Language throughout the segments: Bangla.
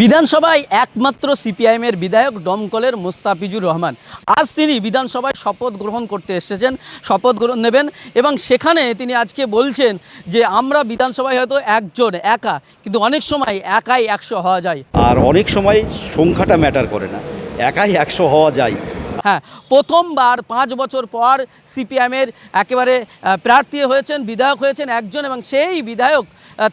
বিধানসভায় একমাত্র সিপিআইএমের বিধায়ক দমকলের মোস্তাফিজুর রহমান আজ তিনি বিধানসভায় শপথ গ্রহণ করতে এসেছেন, শপথ গ্রহণ নেবেন এবং সেখানে তিনি আজকে বলছেন যে আমরা বিধানসভায় হয়তো একজন একা, কিন্তু অনেক সময় একাই 100 হওয়া যায়। আর অনেক সময় সংখ্যাটা ম্যাটার করে না, একাই 100 হওয়া যায়। হ্যাঁ, প্রথমবার 5 বছর পর সিপিআইএমের একেবারে প্রার্থী হয়েছেন, বিধায়ক হয়েছেন একজন, এবং সেই বিধায়ক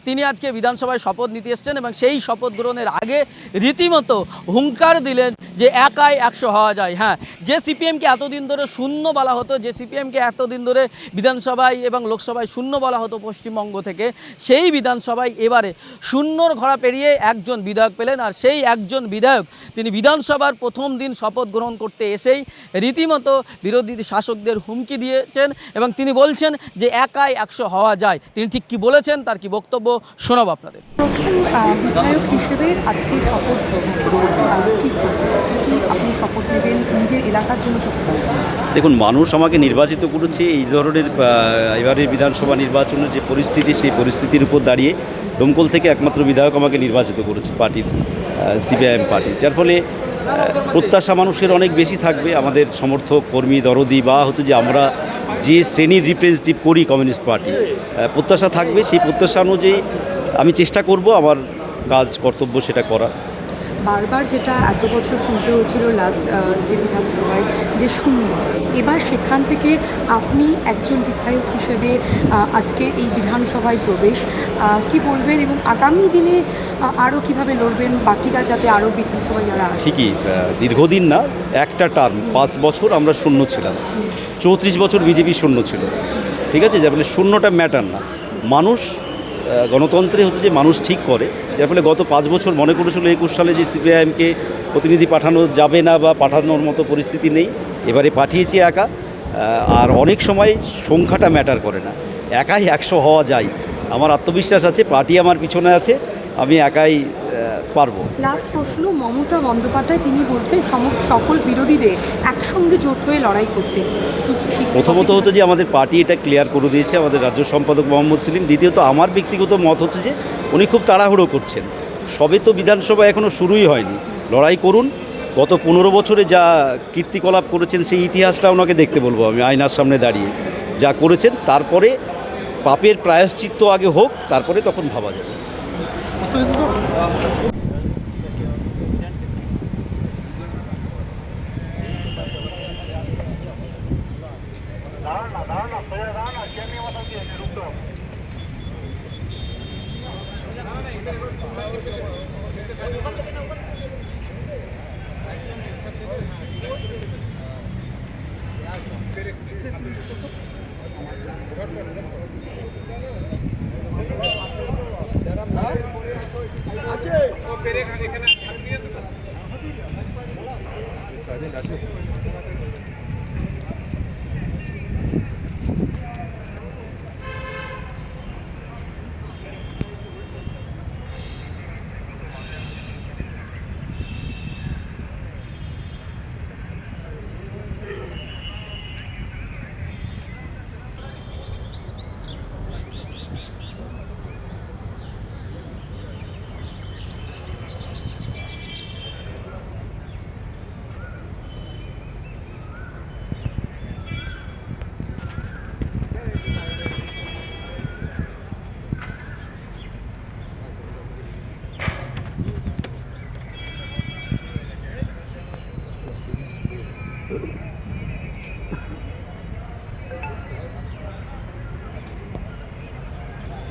তিনি আজকে বিধানসভায় শপথ নিতে এসেছেন এবং সেই শপথ গ্রহণের আগে রীতিমতো হুঙ্কার দিলেন যে একাই 100 হওয়া যায়। হ্যাঁ, যে সিপিএমকে এতদিন ধরে শূন্য বলা হতো, যে সিপিএমকে এতদিন ধরে বিধানসভায় এবং লোকসভায় শূন্য বলা হতো পশ্চিমবঙ্গ থেকে, সেই বিধানসভায় এবারে শূন্যর ঘোড়া পেরিয়ে একজন বিধায়ক পেলেন। আর সেই একজন বিধায়ক তিনি বিধানসভার প্রথম দিন শপথ গ্রহণ করতে এসেই রীতিমতো বিরোধী শাসকদের হুমকি দিয়েছেন এবং তিনি বলছেন যে একাই 100 হওয়া যায়। তিনি ঠিক কী বলেছেন, তার কি বক্তব্য শোনাব আপনাদের। বিধায়ক হিসেবে আজকে শপথ আপনি শপথ নেবেন নিজের এলাকার জন্য? দেখুন, মানুষ আমাকে নির্বাচিত করেছে এই ধরনের এবারের বিধানসভা নির্বাচনের যে পরিস্থিতি, সেই পরিস্থিতির উপর দাঁড়িয়ে দমকল থেকে একমাত্র বিধায়ক আমাকে নির্বাচিত করেছে পার্টির, সিপিআইএম পার্টি। যার ফলে প্রত্যাশা মানুষের অনেক বেশি থাকবে, আমাদের সমর্থক কর্মী দরদি বা হচ্ছে যে আমরা যে শ্রেণীর রিপ্রেজেন্টেটিভ করি কমিউনিস্ট পার্টি, প্রত্যাশা থাকবে। সেই প্রত্যাশা অনুযায়ী আমি চেষ্টা করব আমার কাজ কর্তব্য সেটা করা। বারবার যেটা এত বছর শুনতে হয়েছিল লাস্ট যে বিধানসভায় যে শূন্য, এবার সেখান থেকে আপনি একজন বিধায়ক হিসেবে আজকে এই বিধানসভায় প্রবেশ, কি বলবেন এবং আগামী দিনে আরও কিভাবে লড়বেন বাকিরা যাতে আরও বিধানসভায় যারা? ঠিকই, দীর্ঘদিন না, একটা টার্ম 5 বছর আমরা শূন্য ছিলাম, 34 বছর বিজেপি শূন্য ছিল, ঠিক আছে। যার ফলে শূন্যটা ম্যাটার না, মানুষ গণতন্ত্রে হচ্ছে যে মানুষ ঠিক করে। যার ফলে গত 5 বছর মনে করেছিল 21 সালে যে সিপিআইএমকে প্রতিনিধি পাঠানো যাবে না বা পাঠানোর মতো পরিস্থিতি নেই, এবারে পাঠিয়েছি একা। আর অনেক সময় সংখ্যাটা ম্যাটার করে না, একাই 100 হওয়া যায়। আমার আত্মবিশ্বাস আছে, পার্টি আমার পিছনে আছে, আমি একাই পারবো। লাস্ট প্রশ্ন, মমতা বন্দ্যোপাধ্যায় তিনি বলছেন সকল বিরোধীদের একসঙ্গে জোট হয়ে লড়াই করতে। প্রথমত হচ্ছে যে আমাদের পার্টি এটা ক্লিয়ার করে দিয়েছে আমাদের রাজ্য সম্পাদক মোহাম্মদ সেলিম। দ্বিতীয়ত আমার ব্যক্তিগত মত হচ্ছে যে উনি খুব তাড়াহুড়ো করছেন, সবে তো বিধানসভা এখনও শুরুই হয়নি। লড়াই করুন, গত 15 বছরে যা কীর্তিকলাপ করেছেন সেই ইতিহাসটা ওনাকে দেখতে বলবো আমি, আয়নার সামনে দাঁড়িয়ে যা করেছেন। তারপরে পাপের প্রায়শ্চিত্ত আগে হোক, তারপরে তখন ভাবা যাবে।